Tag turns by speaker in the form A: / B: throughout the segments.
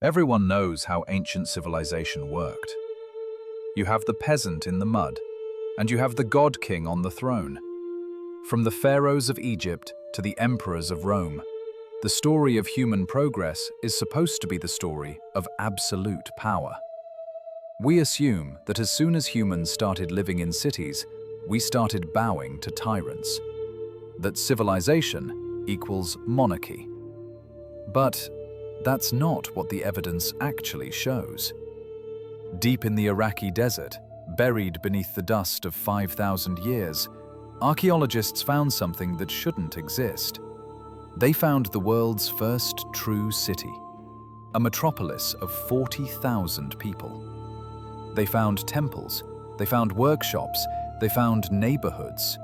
A: Everyone knows how ancient civilization worked. You have the peasant in the mud, and you have the god king on the throne. From the pharaohs of Egypt to the emperors of Rome, the story of human progress is supposed to be the story of absolute power. We assume that as soon as humans started living in cities, we started bowing to tyrants. That civilization equals monarchy. But that's not what the evidence actually shows. Deep in the Iraqi desert, buried beneath the dust of 5,000 years, archaeologists found something that shouldn't exist. They found the world's first true city, a metropolis of 40,000 people. They found temples, they found workshops, they found neighborhoods.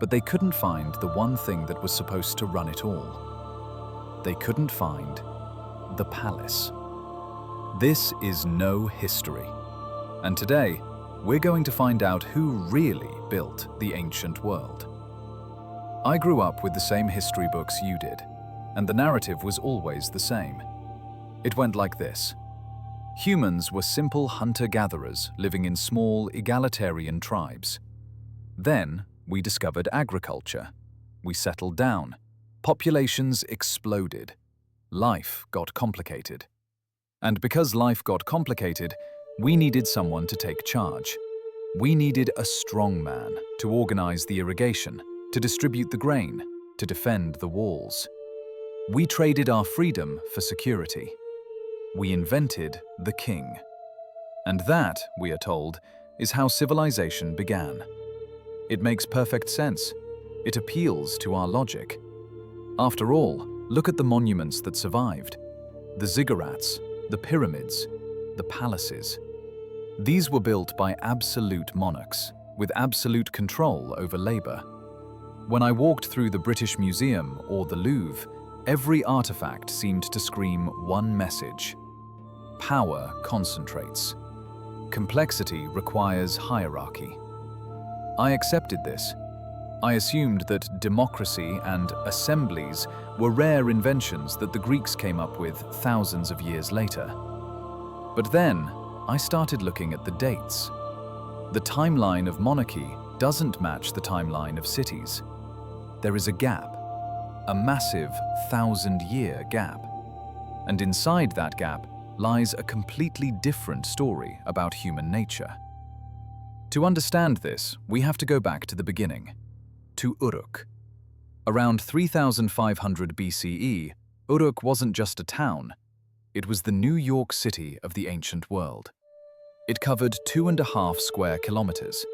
A: But they couldn't find the one thing that was supposed to run it all. They couldn't find the palace. This is no history. And today, we're going to find out who really built the ancient world. I grew up with the same history books you did, and the narrative was always the same. It went like this. Humans were simple hunter-gatherers living in small, egalitarian tribes. Then, we discovered agriculture. We settled down. Populations exploded. Life got complicated. And because life got complicated, we needed someone to take charge. We needed a strong man to organize the irrigation, to distribute the grain, to defend the walls. We traded our freedom for security. We invented the king. And that, we are told, is how civilization began. It makes perfect sense. It appeals to our logic. After all, look at the monuments that survived. The ziggurats, the pyramids, the palaces. These were built by absolute monarchs, with absolute control over labor. When I walked through the British Museum or the Louvre, every artifact seemed to scream one message. Power concentrates. Complexity requires hierarchy. I accepted this. I assumed that democracy and assemblies were rare inventions that the Greeks came up with thousands of years later. But then, I started looking at the dates. The timeline of monarchy doesn't match the timeline of cities. There is a gap, a massive 1,000-year gap. And inside that gap lies a completely different story about human nature. To understand this, we have to go back to the beginning, to Uruk. Around 3,500 BCE, Uruk wasn't just a town. It was the New York City of the ancient world. It covered 2.5 square kilometers.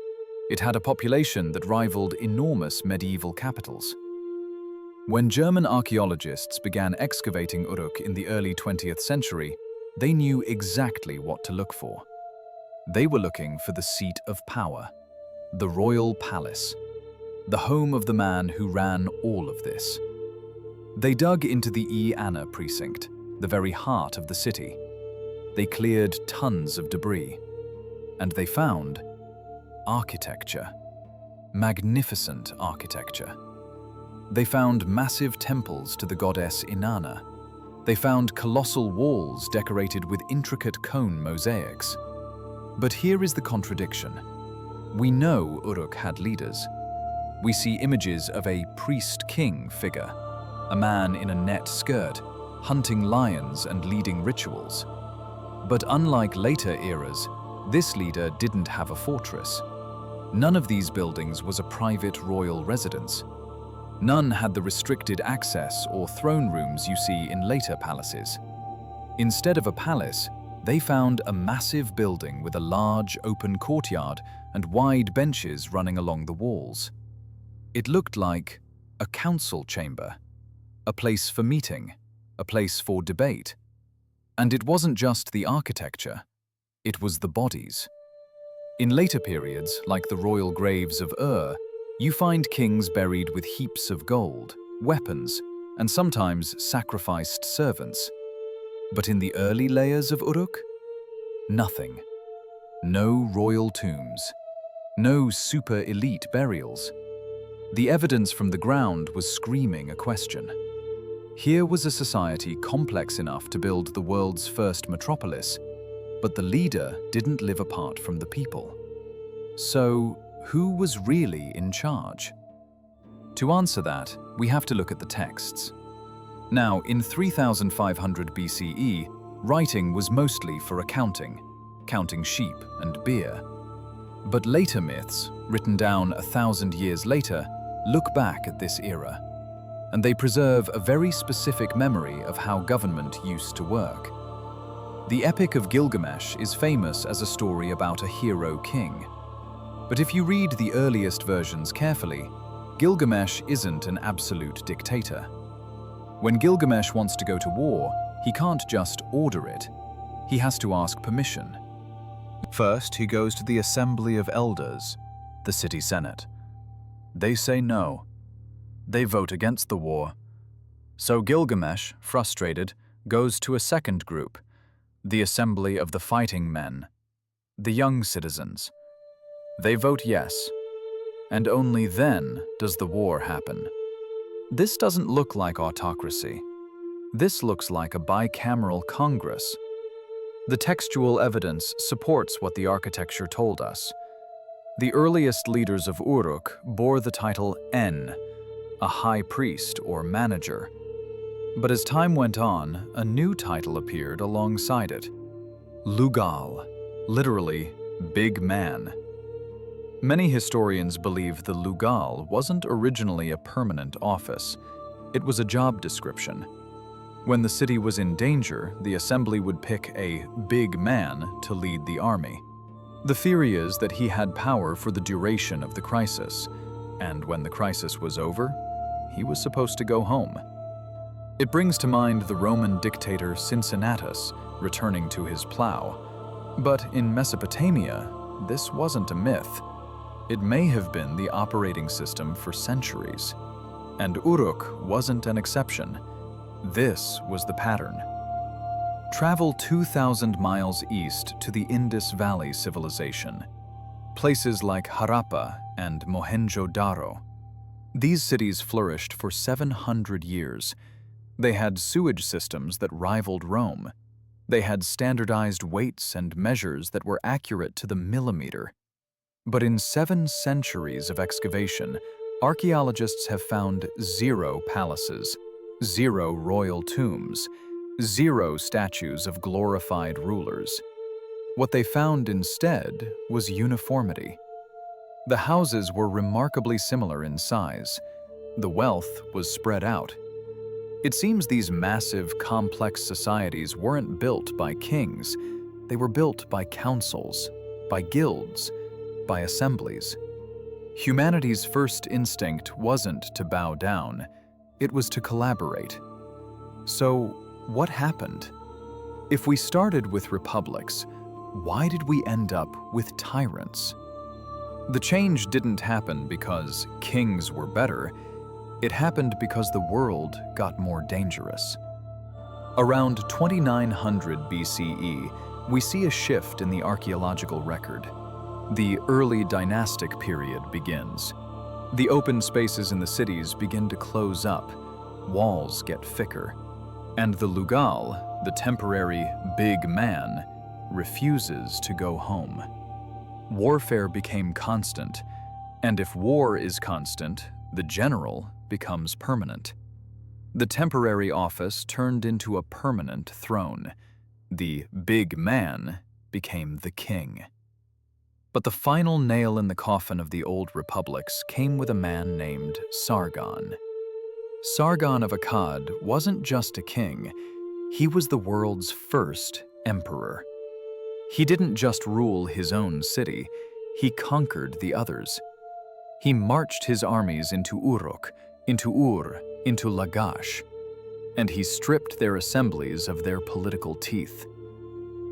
A: It had a population that rivaled enormous medieval capitals. When German archaeologists began excavating Uruk in the early 20th century, they knew exactly what to look for. They were looking for the seat of power, the royal palace, the home of the man who ran all of this. They dug into the E Anna precinct, the very heart of the city. They cleared tons of debris, and they found architecture, magnificent architecture. They found massive temples to the goddess Inanna. They found colossal walls decorated with intricate cone mosaics. But here is the contradiction. We know Uruk had leaders. We see images of a priest-king figure, a man in a net skirt, hunting lions and leading rituals. But unlike later eras, this leader didn't have a fortress. None of these buildings was a private royal residence. None had the restricted access or throne rooms you see in later palaces. Instead of a palace, they found a massive building with a large open courtyard and wide benches running along the walls. It looked like a council chamber, a place for meeting, a place for debate. And it wasn't just the architecture, it was the bodies. In later periods, like the royal graves of Ur, you find kings buried with heaps of gold, weapons, and sometimes sacrificed servants. But in the early layers of Uruk, nothing. No royal tombs, no super elite burials. The evidence from the ground was screaming a question. Here was a society complex enough to build the world's first metropolis, but the leader didn't live apart from the people. So, who was really in charge? To answer that, we have to look at the texts. Now, in 3500 BCE, writing was mostly for accounting, counting sheep and beer. But later myths, written down 1,000 years later, look back at this era, and they preserve a very specific memory of how government used to work. The Epic of Gilgamesh is famous as a story about a hero king. But if you read the earliest versions carefully, Gilgamesh isn't an absolute dictator. When Gilgamesh wants to go to war, he can't just order it. He has to ask permission. First, he goes to the Assembly of Elders, the city senate. They say no. They vote against the war. So Gilgamesh, frustrated, goes to a second group, the Assembly of the Fighting Men, the young citizens. They vote yes, and only then does the war happen. This doesn't look like autocracy. This looks like a bicameral Congress. The textual evidence supports what the architecture told us. The earliest leaders of Uruk bore the title En, a high priest or manager. But as time went on, a new title appeared alongside it. Lugal, literally, big man. Many historians believe the Lugal wasn't originally a permanent office. It was a job description. When the city was in danger, the assembly would pick a big man to lead the army. The theory is that he had power for the duration of the crisis, and when the crisis was over, he was supposed to go home. It brings to mind the Roman dictator Cincinnatus returning to his plow. But in Mesopotamia, this wasn't a myth. It may have been the operating system for centuries. And Uruk wasn't an exception. This was the pattern. Travel 2,000 miles east to the Indus Valley civilization. Places like Harappa and Mohenjo-Daro. These cities flourished for 700 years. They had sewage systems that rivaled Rome. They had standardized weights and measures that were accurate to the millimeter. But in 7 centuries of excavation, archaeologists have found 0 palaces, 0 royal tombs, 0 statues of glorified rulers. What they found instead was uniformity. The houses were remarkably similar in size. The wealth was spread out. It seems these massive, complex societies weren't built by kings. They were built by councils, by guilds, by assemblies. Humanity's first instinct wasn't to bow down, it was to collaborate. So, what happened? If we started with republics, why did we end up with tyrants? The change didn't happen because kings were better. It happened because the world got more dangerous. Around 2900 BCE, we see a shift in the archaeological record. The early dynastic period begins. The open spaces in the cities begin to close up, walls get thicker, and the Lugal, the temporary big man, refuses to go home. Warfare became constant, and if war is constant, the general becomes permanent. The temporary office turned into a permanent throne. The big man became the king. But the final nail in the coffin of the old republics came with a man named Sargon. Sargon of Akkad wasn't just a king, he was the world's first emperor. He didn't just rule his own city, he conquered the others. He marched his armies into Uruk, into Ur, into Lagash, and he stripped their assemblies of their political teeth.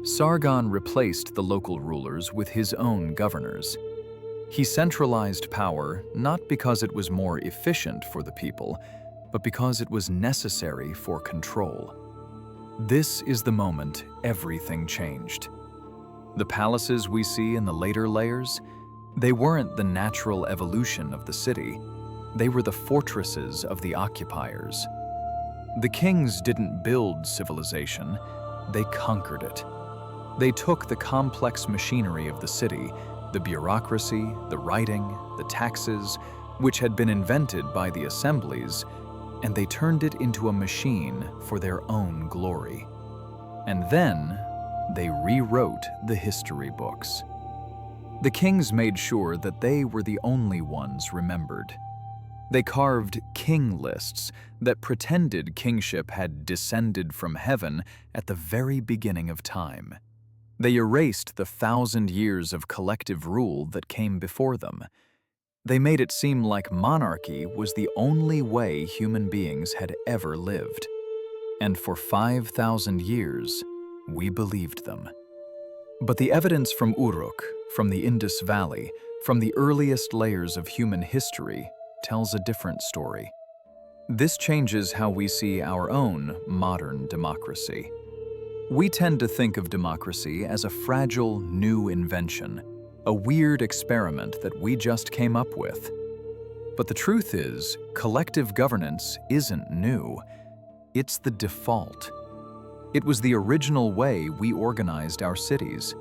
A: Sargon replaced the local rulers with his own governors. He centralized power not because it was more efficient for the people, but because it was necessary for control. This is the moment everything changed. The palaces we see in the later layers, they weren't the natural evolution of the city. They were the fortresses of the occupiers. The kings didn't build civilization, they conquered it. They took the complex machinery of the city, the bureaucracy, the writing, the taxes, which had been invented by the assemblies, and they turned it into a machine for their own glory. And then they rewrote the history books. The kings made sure that they were the only ones remembered. They carved king lists that pretended kingship had descended from heaven at the very beginning of time. They erased the 1,000 years of collective rule that came before them. They made it seem like monarchy was the only way human beings had ever lived. And for 5,000 years, we believed them. But the evidence from Uruk, from the Indus Valley, from the earliest layers of human history, tells a different story. This changes how we see our own modern democracy. We tend to think of democracy as a fragile, new invention, a weird experiment that we just came up with. But the truth is, collective governance isn't new. It's the default. It was the original way we organized our cities.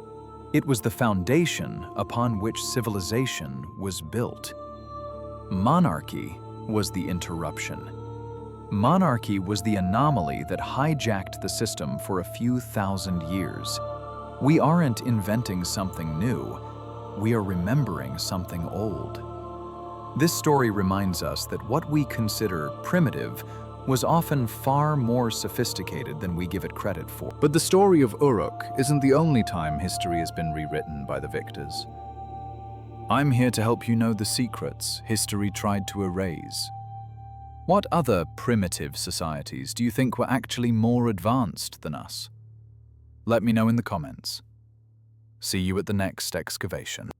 A: It was the foundation upon which civilization was built. Monarchy was the interruption. Monarchy was the anomaly that hijacked the system for a few thousand years. We aren't inventing something new, we are remembering something old. This story reminds us that what we consider primitive was often far more sophisticated than we give it credit for. But the story of Uruk isn't the only time history has been rewritten by the victors. I'm here to help you know the secrets history tried to erase. What other primitive societies do you think were actually more advanced than us? Let me know in the comments. See you at the next excavation.